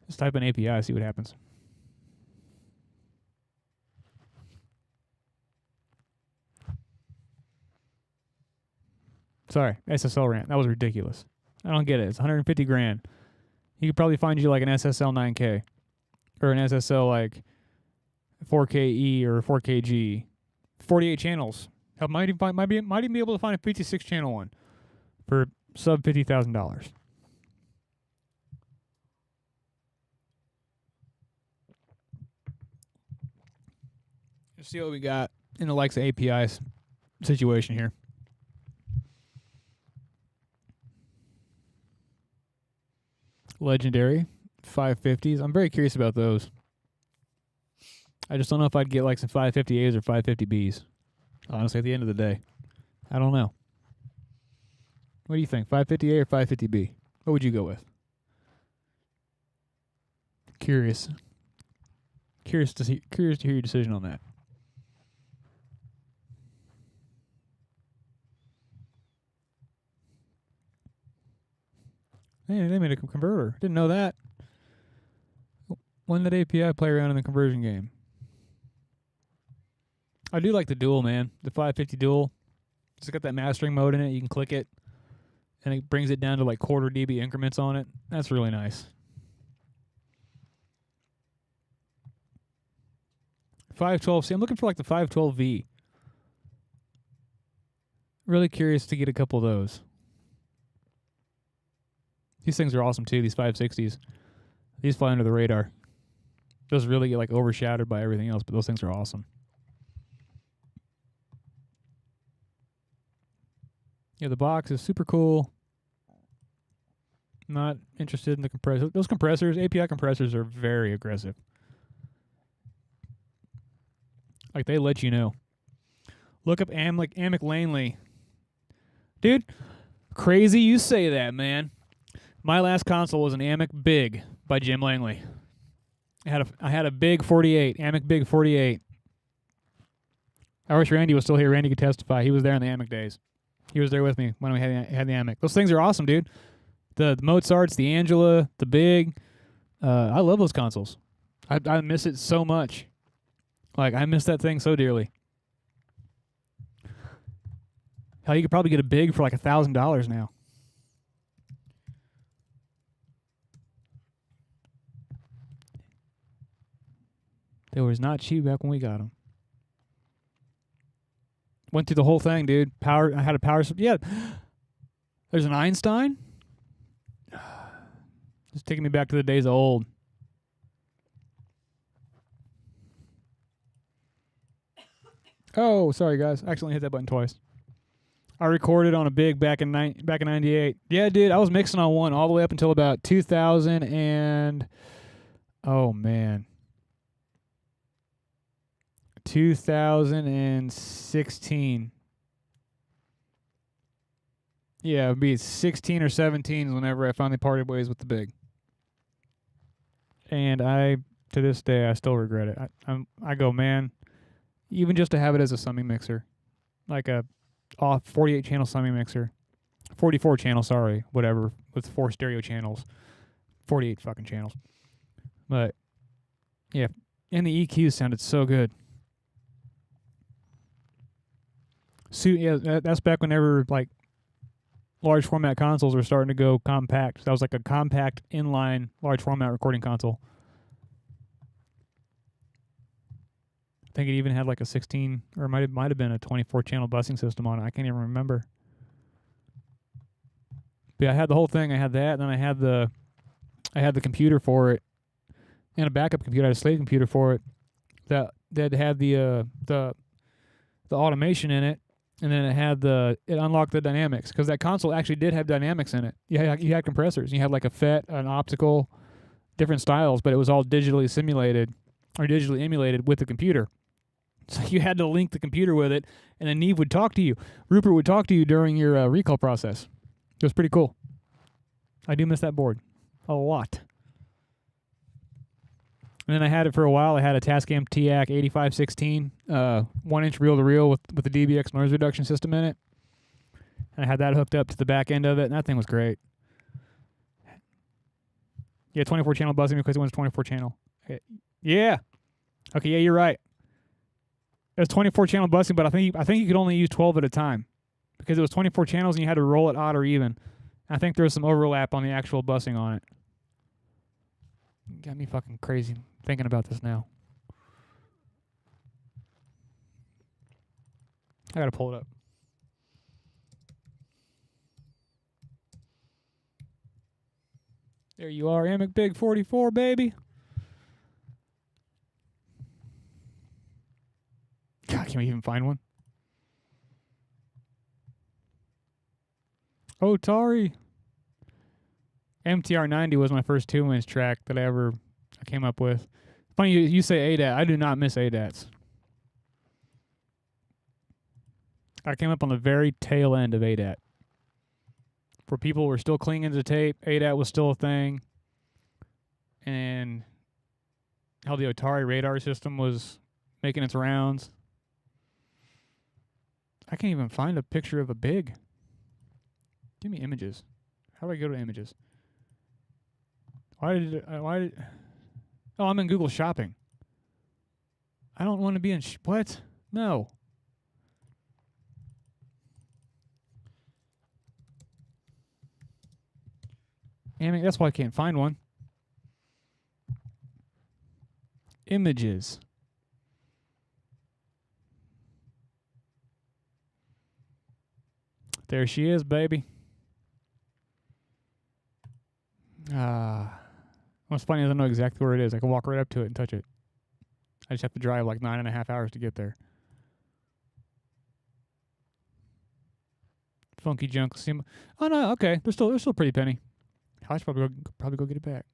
S1: Just type in API, see what happens. Sorry, SSL rant. That was ridiculous. I don't get it. It's $150,000. You could probably find you like an SSL 9K or an SSL like 4KE or 4KG. 48 channels. Hell, might even be able to find a 56 channel one for sub $50,000. Let's see what we got in the likes of APIs situation here. Legendary 550s. I'm very curious about those. I just don't know if I'd get like some 550As or 550Bs. Honestly, at the end of the day, I don't know. What do you think, 550A or 550B? What would you go with? Curious to hear your decision on that. Hey, they made a converter. Didn't know that. When did API play around in the conversion game? I do like the dual, man. The 550 dual. It's got that mastering mode in it. You can click it, and it brings it down to like quarter dB increments on it. That's really nice. 512. See, I'm looking for like the 512V. Really curious to get a couple of those. These things are awesome too, these 560s. These fly under the radar. Those really get like overshadowed by everything else, but those things are awesome. Yeah, the box is super cool. Not interested in the compressor. Those compressors, API compressors, are very aggressive. Like, they let you know. Look up Amic Langley. Dude, crazy you say that, man. My last console was an Amic Big by Jim Langley. I had a Big 48, Amic Big 48. I wish Randy was still here. Randy could testify. He was there in the Amic days. He was there with me when we had the Amic. Those things are awesome, dude. The Mozarts, the Angela, the Big. I love those consoles. I miss it so much. Like, I miss that thing so dearly. Hell, you could probably get a Big for like $1,000 now. They was not cheap back when we got them. Went through the whole thing, dude. I had a power. Yeah. There's an Einstein. Just taking me back to the days of old. Oh, sorry guys. I accidentally hit that button twice. I recorded on a Big back in 98. Yeah, dude. I was mixing on one all the way up until about 2000 and oh man. 2016. Yeah, it'd be 16 or 17 whenever I finally parted ways with the Big. And to this day, I still regret it. I go, man, even just to have it as a summing mixer, like a 48 channel summing mixer, 44 channel, sorry, whatever, with 4 stereo channels, 48 fucking channels. But yeah, and the EQ sounded so good. So yeah, that's back whenever like large format consoles were starting to go compact. That was like a compact inline large format recording console. I think it even had like a 16 or it might have been a 24 channel busing system on it. I can't even remember. But yeah, I had the whole thing. I had that, and then I had the computer for it, and a backup computer. I had a slave computer for it that had the automation in it. And then it unlocked the dynamics, because that console actually did have dynamics in it. You had compressors. You had like a FET, an optical, different styles, but it was all digitally simulated or digitally emulated with the computer. So you had to link the computer with it, and then Neve would talk to you. Rupert would talk to you during your recall process. It was pretty cool. I do miss that board a lot. And then I had it for a while. I had a Tascam TAC 8516, 1-inch reel-to-reel with the DBX noise reduction system in it. And I had that hooked up to the back end of it, and that thing was great. Yeah, 24-channel buzzing because it was 24-channel. Yeah. Okay, yeah, you're right. It was 24-channel buzzing, but I think you could only use 12 at a time because it was 24 channels and you had to roll it odd or even. I think there was some overlap on the actual buzzing on it. Got me fucking crazy thinking about this now. I gotta pull it up. There you are, Amic Big 44, baby. God, can we even find one? Otari. MTR 90 was my first 2-inch track that I came up with. Funny you say ADAT. I do not miss ADATs. I came up on the very tail end of ADAT. Where people were still clinging to tape, ADAT was still a thing. And how the Otari radar system was making its rounds. I can't even find a picture of a Big. Give me images. How do I go to images? Why did oh, I'm in Google Shopping. I don't want to be in what? No. Amic, that's why I can't find one. Images. There she is, baby. What's funny is I know exactly where it is. I can walk right up to it and touch it. I just have to drive like 9.5 hours to get there. Funky junk. Oh no, okay. They're still pretty penny. I should probably go get it back.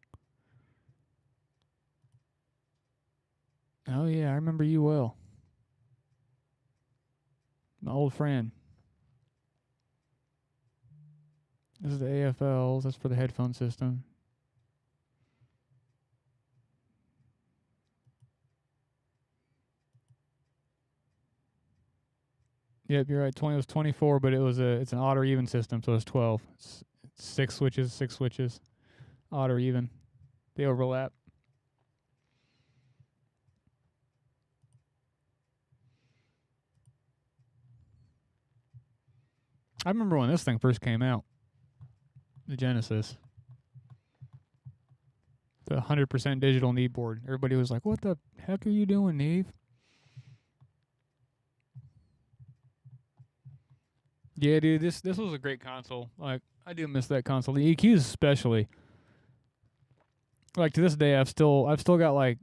S1: Oh yeah, I remember you well. My old friend. This is the AFLs. That's for the headphone system. Yep, you're right. 20 was 24, but it's an odd or even system, so it's 12. It's 6 switches, odd or even. They overlap. I remember when this thing first came out, the Genesis. The 100% digital Neve board. Everybody was like, what the heck are you doing, Neve? Yeah, dude, this was a great console. Like, I do miss that console. The EQs especially. Like, to this day, I've still got like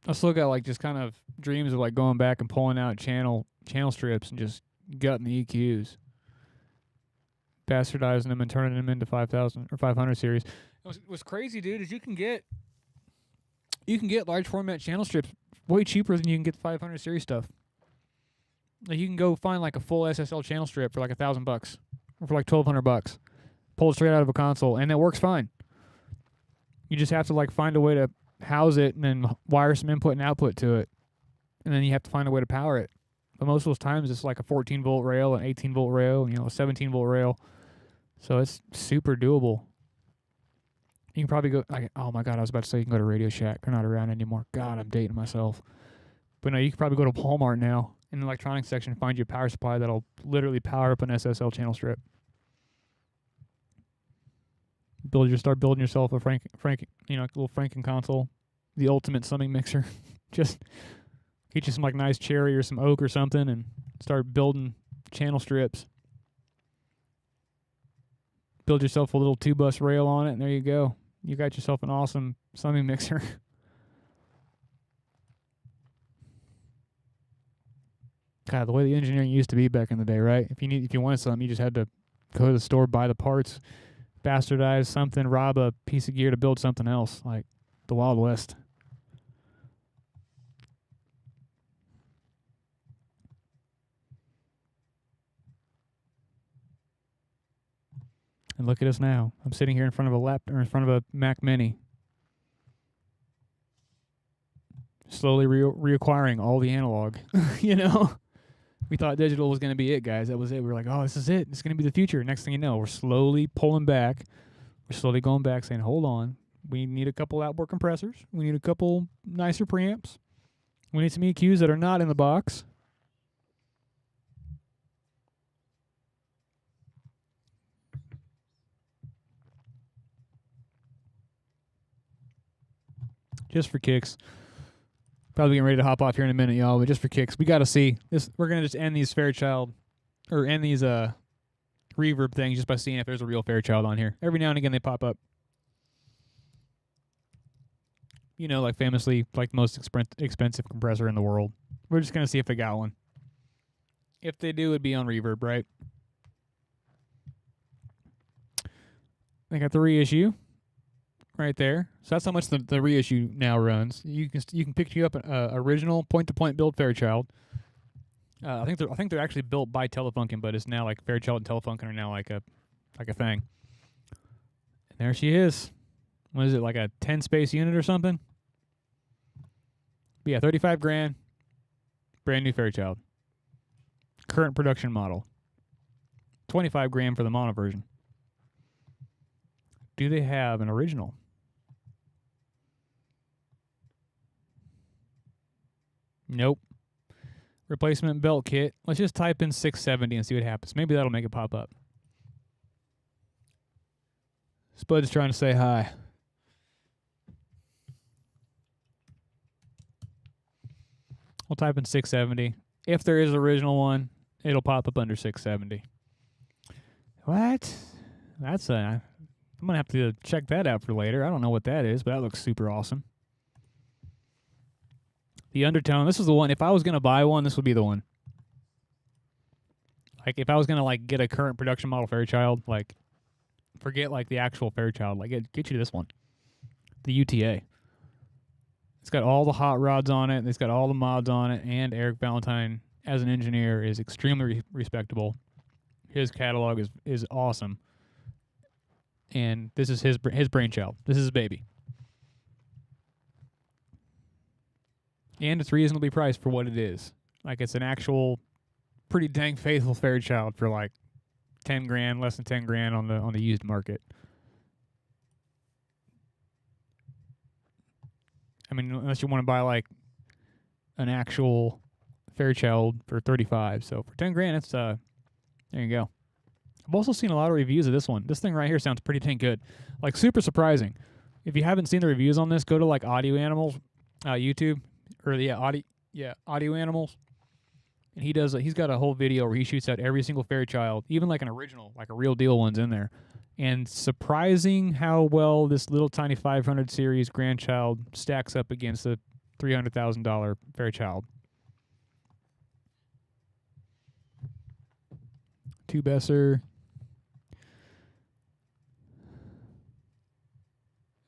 S1: just kind of dreams of like going back and pulling out channel strips and just gutting the EQs, bastardizing them and turning them into 5000 or 500 series. What's crazy, dude, is you can get large format channel strips way cheaper than you can get the 500 series stuff. Like, you can go find like a full SSL channel strip for like $1,000 or for like $1,200. Pull it straight out of a console, and it works fine. You just have to like find a way to house it and then wire some input and output to it, and then you have to find a way to power it. But most of those times, it's like a 14-volt rail, an 18-volt rail, a 17-volt rail. So it's super doable. You can probably go, like, oh my God, I was about to say you can go to Radio Shack. They're not around anymore. God, I'm dating myself. But no, you can probably go to Walmart now in the electronics section and find you a power supply that'll literally power up an SSL channel strip. Start building yourself a little Franken console, the ultimate summing mixer. Just get you some like nice cherry or some oak or something, and start building channel strips. Build yourself a little 2-bus rail on it, and there you go. You got yourself an awesome summing mixer. God, the way the engineering used to be back in the day, right? If you wanted something, you just had to go to the store, buy the parts, bastardize something, rob a piece of gear to build something else, like the Wild West. And look at us now. I'm sitting here in front of in front of a Mac Mini, slowly reacquiring all the analog. We thought digital was going to be it, guys. That was it. We were like, oh, this is it. It's going to be the future. Next thing you know, we're slowly pulling back. We're slowly going back, saying, hold on. We need a couple outboard compressors. We need a couple nicer preamps. We need some EQs that are not in the box. Just for kicks. Probably getting ready to hop off here in a minute, y'all, but just for kicks, we got to see this. We're going to just end these Fairchild, or end these reverb things just by seeing if there's a real Fairchild on here. Every now and again they pop up. Like famously, like the most expensive compressor in the world. We're just going to see if they got one. If they do, it'd be on reverb, right? They got the reissue right there. So that's how much the reissue now runs. You can pick you up an original point-to-point build Fairchild. I think they're actually built by Telefunken, but it's now like Fairchild and Telefunken are now like a thing. And there she is. What is it, like a 10-space unit or something? But yeah, $35,000, brand new Fairchild. Current production model. $25,000 for the mono version. Do they have an original? Nope. Replacement belt kit. Let's just type in 670 and see what happens. Maybe that'll make it pop up. Spud is trying to say hi. We'll type in 670. If there is an original one, it'll pop up under 670. What? I'm going to have to check that out for later. I don't know what that is, but that looks super awesome. The undertone, this is the one. If I was going to buy one, this would be the one. Like, if I was going to, like, get a current production model Fairchild, like, forget, like, the actual Fairchild. Like, get you this one. The UTA. It's got all the hot rods on it. It's got all the mods on it, and Eric Valentine as an engineer is extremely respectable. His catalog is awesome, and this is his brainchild. This is his baby, and it's reasonably priced for what it is. Like, it's an actual pretty dang faithful Fairchild for like 10 grand, less than 10 grand on the used market. I mean, unless you want to buy like an actual Fairchild for 35. So for 10 grand, it's there you go. I've also seen a lot of reviews of this one. This thing right here sounds pretty dang good. Like, super surprising. If you haven't seen the reviews on this, go to like Audio Animals, YouTube, or Audio Animals. And he's got a whole video where he shoots out every single Fairchild, even like an original, like a real deal one's in there. And surprising how well this little tiny 500 series Grandchild stacks up against the $300,000 Fairchild. Two Besser.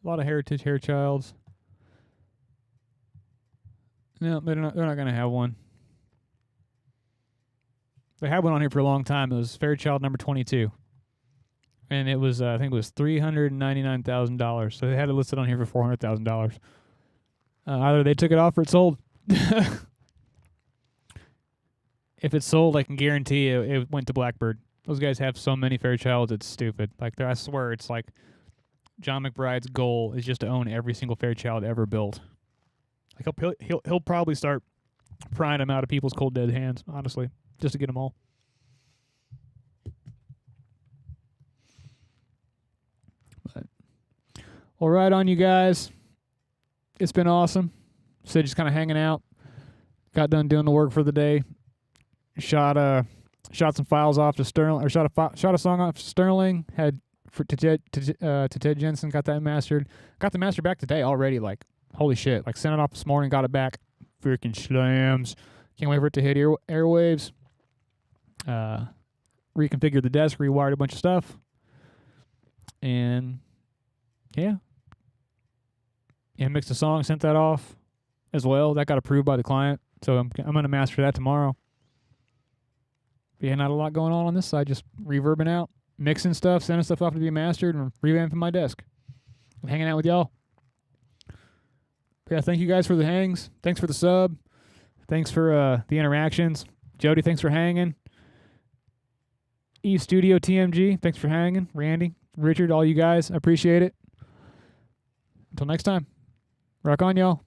S1: A lot of heritage Fairchilds. No, they're not going to have one. They had one on here for a long time. It was Fairchild number 22. And it was, I think it was $399,000. So they had it listed on here for $400,000. Either they took it off or it sold. If it's sold, I can guarantee you it went to Blackbird. Those guys have so many Fairchilds, it's stupid. Like, I swear, it's like John McBride's goal is just to own every single Fairchild ever built. Like, he'll probably start prying them out of people's cold dead hands, honestly, just to get them all. But, well, right on, you guys. It's been awesome. So just kind of hanging out. Got done doing the work for the day. Shot some files off to Sterling, or shot a song off to Sterling. To Ted Jensen. Got that mastered. Got the master back today already. Like, holy shit! Like, sent it off this morning. Got it back. Freaking slams. Can't wait for it to hit airwaves. Reconfigured the desk. Rewired a bunch of stuff. And yeah, mixed a song. Sent that off as well. That got approved by the client. So I'm gonna master that tomorrow. But yeah, not a lot going on this side. Just reverbing out, mixing stuff, sending stuff off to be mastered, and revamping my desk. I'm hanging out with y'all. But yeah, thank you guys for the hangs. Thanks for the sub. Thanks for the interactions. Jody, thanks for hanging. Eve Studio TMG, thanks for hanging. Randy, Richard, all you guys, I appreciate it. Until next time, rock on, y'all.